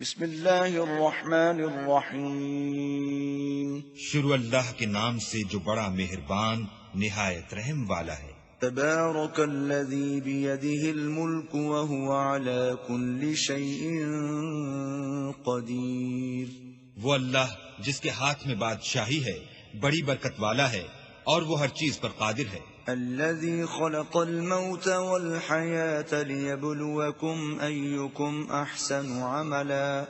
بسم اللہ الرحمن الرحیم شروع اللہ کے نام سے جو بڑا مہربان نہایت رحم والا ہے۔ تبارک الذی بیدہ الملک وہو علی کل شیء قدیر، وہ اللہ جس کے ہاتھ میں بادشاہی ہے بڑی برکت والا ہے اور وہ ہر چیز پر قادر ہے۔ الذی خلق الموت والحیاة لیبلوکم ایکم احسن عملا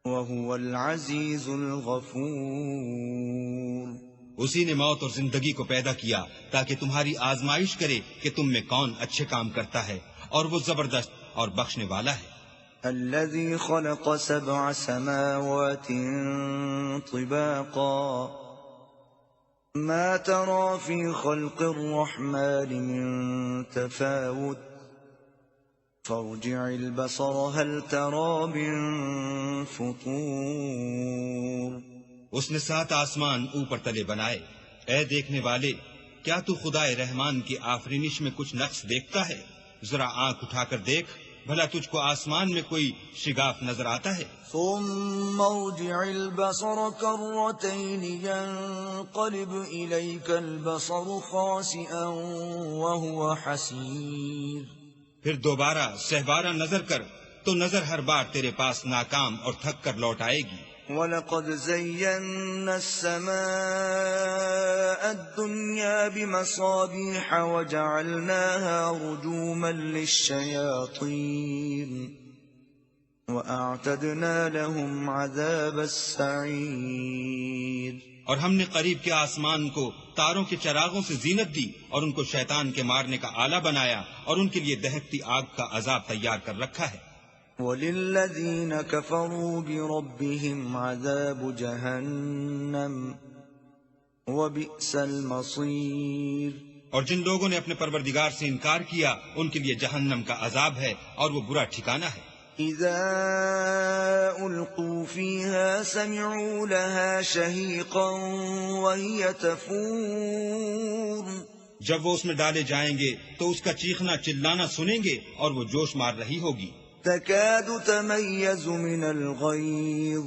وہو العزیز الغفور، اسی نے موت اور زندگی کو پیدا کیا تاکہ تمہاری آزمائش کرے کہ تم میں کون اچھے کام کرتا ہے، اور وہ زبردست اور بخشنے والا ہے۔ الذي خلق 7 سماوات طباقا ما ترى في خلق الرحمن من تفاوت فارجع البصر هل ترى من فطور۔ اس نے 7 آسمان اوپر تلے بنائے، اے دیکھنے والے کیا تو خدائے رحمان کی آفرینش میں کچھ نقص دیکھتا ہے؟ ذرا آنکھ اٹھا کر دیکھ، بھلا تجھ کو آسمان میں کوئی شگاف نظر آتا ہے؟ ثم ارجع البصر كرتين ينقلب إليك البصر خاسئا وهو حسير، پھر دوبارہ سہبارہ نظر کر تو نظر ہر بار تیرے پاس ناکام اور تھک کر لوٹ آئے گی۔ وَلَقَدْ زَيَّنَّا السَّمَاءَ الدُّنْيَا بِمَصَابِيحَ وَجَعَلْنَاهَا رُجُومًا لِلشَّيَاطِينِ وَأَعْتَدْنَا لَهُمْ عَذَابَ السَّعِيرِ، اور ہم نے قریب کے آسمان کو تاروں کے چراغوں سے زینت دی اور ان کو شیطان کے مارنے کا آلہ بنایا اور ان کے لیے دہکتی آگ کا عذاب تیار کر رکھا ہے۔ وَلِلَّذِينَ كَفَرُوا بِرَبِّهِمْ عَذَابُ جَهَنَّمَ وَبِئْسَ الْمَصِيرُ، اور جن لوگوں نے اپنے پروردگار سے انکار کیا ان کے لیے جہنم کا عذاب ہے اور وہ برا ٹھکانہ ہے۔ اذا القوا فيها سمعوا لها شهيقا وهي تفور، جب وہ اس میں ڈالے جائیں گے تو اس کا چیخنا چلانا سنیں گے اور وہ جوش مار رہی ہوگی۔ تكاد تميز من الغيظ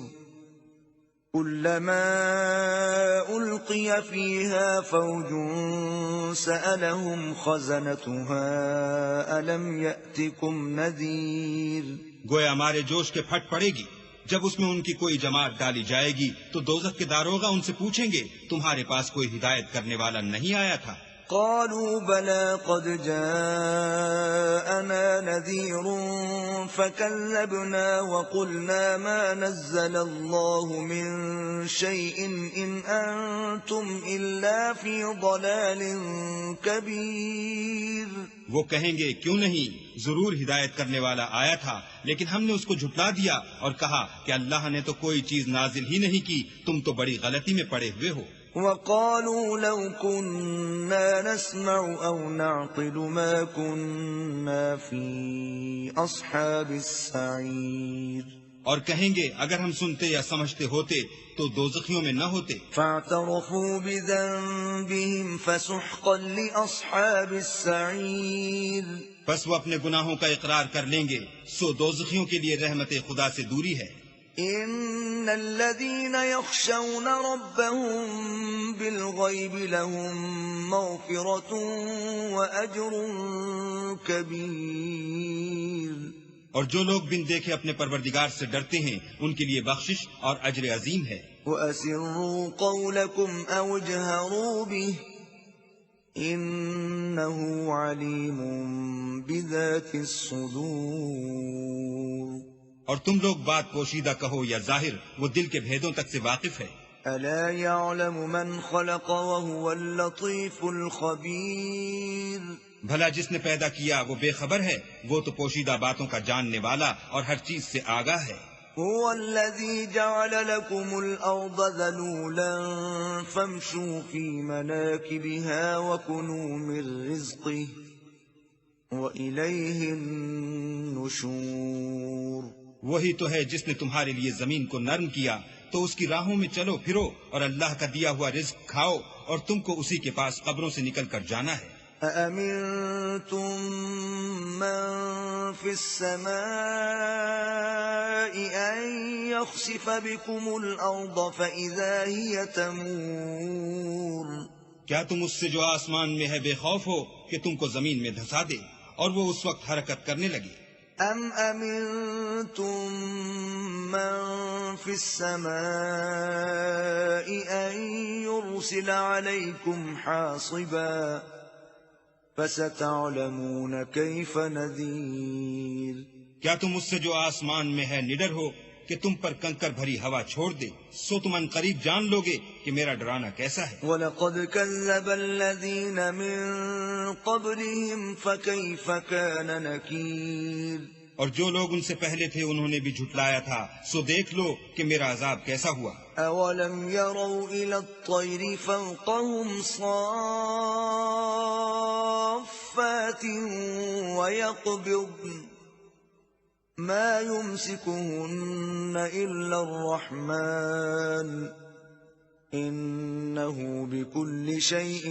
كلما ألقي فيها فوج سألهم خزنتها ألم يأتكم نذير، گویا ہمارے جوش کے پھٹ پڑے گی جب اس میں ان کی کوئی جماعت ڈالی جائے گی تو دوزخ کے داروغہ ان سے پوچھیں گے تمہارے پاس کوئی ہدایت کرنے والا نہیں آیا تھا؟ قالوا بلى قد جاءنا نذير فكذبنا وقلنا ما نزل الله من شيء إن أنتم إلا في ضلال كبير، وہ کہیں گے کیوں نہیں، ضرور ہدایت کرنے والا آیا تھا لیکن ہم نے اس کو جھٹلا دیا اور کہا کہ اللہ نے تو کوئی چیز نازل ہی نہیں کی، تم تو بڑی غلطی میں پڑے ہوئے ہو۔ وقالوا لو كنا نسمع أو نعقل ما كنا في أصحاب السعير، اور کہیں گے اگر ہم سنتے یا سمجھتے ہوتے تو دوزخیوں میں نہ ہوتے۔ فاعترفوا بذنبهم فسحقا لأصحاب السعير، بس وہ اپنے گناہوں کا اقرار کر لیں گے، سو دوزخیوں کے لیے رحمت خدا سے دوری ہے۔ ان الذين يخشون ربهم بالغيب لهم مغفرة واجر كبير، اور جو لوگ بن دیکھے اپنے پروردگار سے ڈرتے ہیں ان کے لیے بخشش اور اجر عظیم ہے۔ واسروا قولكم او اجهروا به انه عليم بذات الصدور، اور تم لوگ بات پوشیدہ کہو یا ظاہر، وہ دل کے بھیدوں تک سے واقف ہے۔ الا يعلم من خلق وهو اللطيف الخبير، بھلا جس نے پیدا کیا وہ بے خبر ہے، وہ تو پوشیدہ باتوں کا جاننے والا اور ہر چیز سے آگاہ ہے۔ هو الذي جعل لكم الأرض ذلولا فامشوا في مناكبها وكلوا من رزقه وإليه النشور، وہی تو ہے جس نے تمہارے لیے زمین کو نرم کیا تو اس کی راہوں میں چلو پھرو اور اللہ کا دیا ہوا رزق کھاؤ اور تم کو اسی کے پاس قبروں سے نکل کر جانا ہے۔ أأمنتم من في السماء أن يخسف بكم الأرض فإذا هي تمور کیا تم اس سے جو آسمان میں ہے بے خوف ہو کہ تم کو زمین میں دھسا دے اور وہ اس وقت حرکت کرنے لگے؟ أم أمنتم من في السماء أن يرسل عليكم حاصبا فستعلمون كيف نذير کیا تم اس سے جو آسمان میں ہے نڈر ہو کہ تم پر کنکر بھری ہوا چھوڑ دے، سو تم ان قریب جان لوگے کہ میرا ڈرانا کیسا ہے۔ وَلَقَدْ كَذَّبَ الَّذِينَ مِن قَبْلِهِمْ فَكَيْفَ كَانَ نَكِيرٌ اور جو لوگ ان سے پہلے تھے انہوں نے بھی جھٹلایا تھا، سو دیکھ لو کہ میرا عذاب کیسا ہوا۔ أَوَلَمْ يَرَوْا إِلَى الطَّيْرِ فَوْقَهُمْ صَافَّاتٍ وَيَقْبِضْنَ مَا يُمْسِكُهُنَّ إِلَّا الرَّحْمَنُ إِنَّهُ بِكُلِّ شَيْءٍ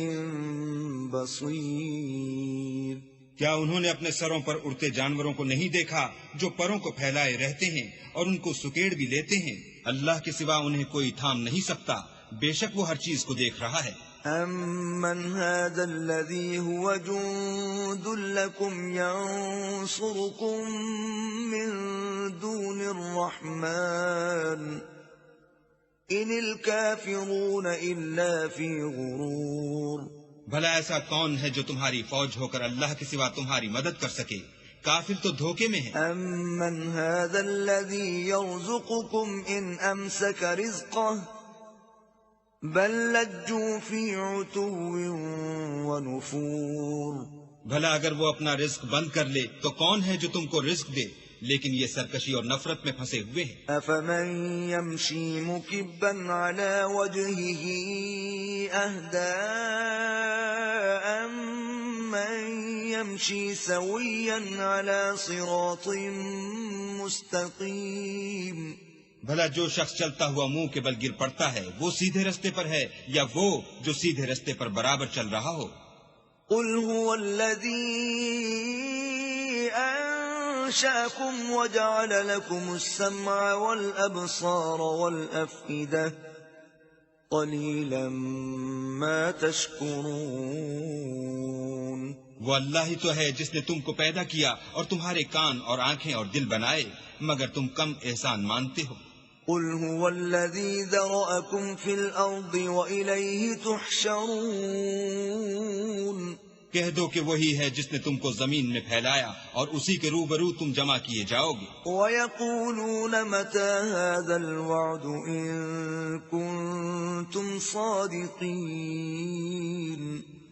بَصِيرٌ کیا انہوں نے اپنے سروں پر اڑتے جانوروں کو نہیں دیکھا جو پروں کو پھیلائے رہتے ہیں اور ان کو سکیڑ بھی لیتے ہیں؟ اللہ کے سوا انہیں کوئی تھام نہیں سکتا، بے شک وہ ہر چیز کو دیکھ رہا ہے۔ أَمَّنْ هَذَا الَّذِي هُوَ جُندٌ لَكُمْ يَنصُرُكُم مِّن دُونِ الرَّحْمَنِ إِنِ الْكَافِرُونَ إِلَّا فِي غُرُورٍ بھلا ایسا کون ہے جو تمہاری فوج ہو کر اللہ کے سوا تمہاری مدد کر سکے؟ کافر تو دھوکے میں ہیں۔ أَمَّنْ هَذَا الَّذِي يَرْزُقُكُمْ إِنْ أَمْسَكَ رِزْقَهُ بَل لَّجُّوا فِي عُتُوٍّ وَنُفُورٍ بھلا اگر وہ اپنا رزق بند کر لے تو کون ہے جو تم کو رزق دے؟ لیکن یہ سرکشی اور نفرت میں پھنسے ہوئے ہیں۔ أَفَمَن يَمْشِي مُكِبًّا عَلَى وَجْهِهِ أَهْدَىٰ أَمَّن يَمْشِي سَوِيًّا عَلَى صِرَاطٍ مُّسْتَقِيمٍ بھلا جو شخص چلتا ہوا منہ کے بل گر پڑتا ہے وہ سیدھے رستے پر ہے یا وہ جو سیدھے رستے پر برابر چل رہا ہو؟ قُلْ هُوَ الَّذِي أَنشَأَكُمْ وَجَعَلَ لَكُمُ السَّمْعَ وَالْأَبْصَارَ وَالْأَفْئِدَةَ قَلِيلًا مَا تَشْكُرُونَ وہ اللہ ہی تو ہے جس نے تم کو پیدا کیا اور تمہارے کان اور آنکھیں اور دل بنائے، مگر تم کم احسان مانتے ہو۔ قُلْ هُوَ الَّذِي ذَرَأَكُمْ فِي الْأَرْضِ وَإِلَيْهِ تُحْشَرُونَ کہہ دو کہ وہی ہے جس نے تم کو زمین میں پھیلایا اور اسی کے روبرو تم جمع کیے جاؤ گے۔ وَيَقُولُونَ مَتَى هَذَا الْوَعْدُ إِن كُنتُمْ صَادِقِينَ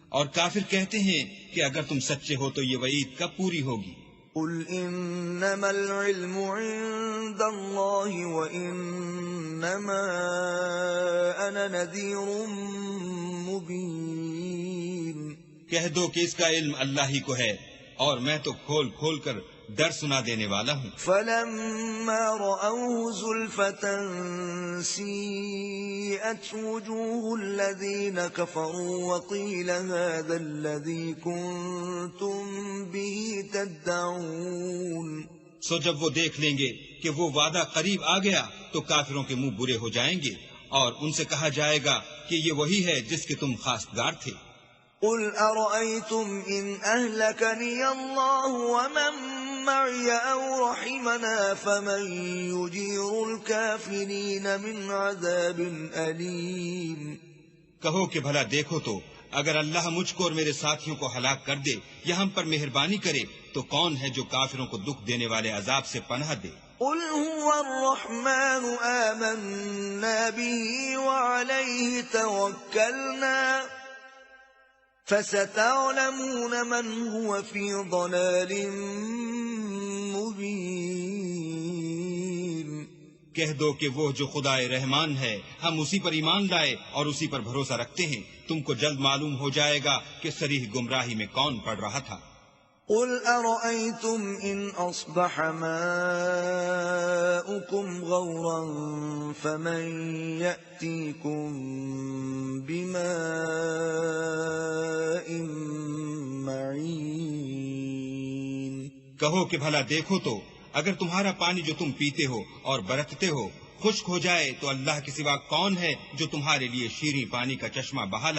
اور کافر کہتے ہیں کہ اگر تم سچے ہو تو یہ وعید کب پوری ہوگی؟ قُلْ إِنَّمَا الْعِلْمُ عِندَ اللَّهِ وَإِنَّمَا أَنَا نَذِيرٌ مُّبِينٌ کہہ دو کہ اس کا علم اللہ ہی کو ہے اور میں تو کھول کھول کر ڈر سنا دینے والا ہوں۔ فَلَمَّا رَأَوْهُ زُلْفَةً سِيئَتْ وُجُوهُ الَّذِينَ كَفَرُوا وَقِيلَ هَذَا الَّذِي كُنتُم بِهِ تَدَّعُونَ سو جب وہ دیکھ لیں گے کہ وہ وعدہ قریب آ گیا تو کافروں کے منہ برے ہو جائیں گے اور ان سے کہا جائے گا کہ یہ وہی ہے جس کے تم خواستگار تھے۔ قُلْ أَرَأَيْتُمْ إِنْ أَهْلَكَنِيَ اللَّهُ وَمَن مَّعِيَ أَوْ رَحِمَنَا فَمَن يُجِيرُ الْكَافِرِينَ مِنْ عَذَابٍ أَلِيمٍ کہو کہ بھلا دیکھو تو اگر اللہ مجھ کو اور میرے ساتھیوں کو ہلاک کر دے یا ہم پر مہربانی کرے تو کون ہے جو کافروں کو دکھ دینے والے عذاب سے پناہ دے؟ قُلْ هُوَ الرَّحْمَنُ آمَنَّا بِهِ وَعَلَيْهِ تَوَكَّلْنَا فَسَتَعْلَمُونَ مَنْ هُوَ فِي ضَلَالٍ مُّبِينٍ کہہ دو کہ وہ جو خدائے رحمان ہے ہم اسی پر ایمان لائے اور اسی پر بھروسہ رکھتے ہیں، تم کو جلد معلوم ہو جائے گا کہ صریح گمراہی میں کون پڑ رہا تھا۔ قُلْ أَرَأَيْتُمْ إِنْ أَصْبَحَ مَاؤُكُمْ غَوْرًا فَمَن يَأْتِيكُم بِمَاءٍ کہو کہ بھلا دیکھو تو اگر تمہارا پانی جو تم پیتے ہو اور برتتے ہو خشک ہو جائے تو اللہ کے سوا کون ہے جو تمہارے لیے شیریں پانی کا چشمہ بہا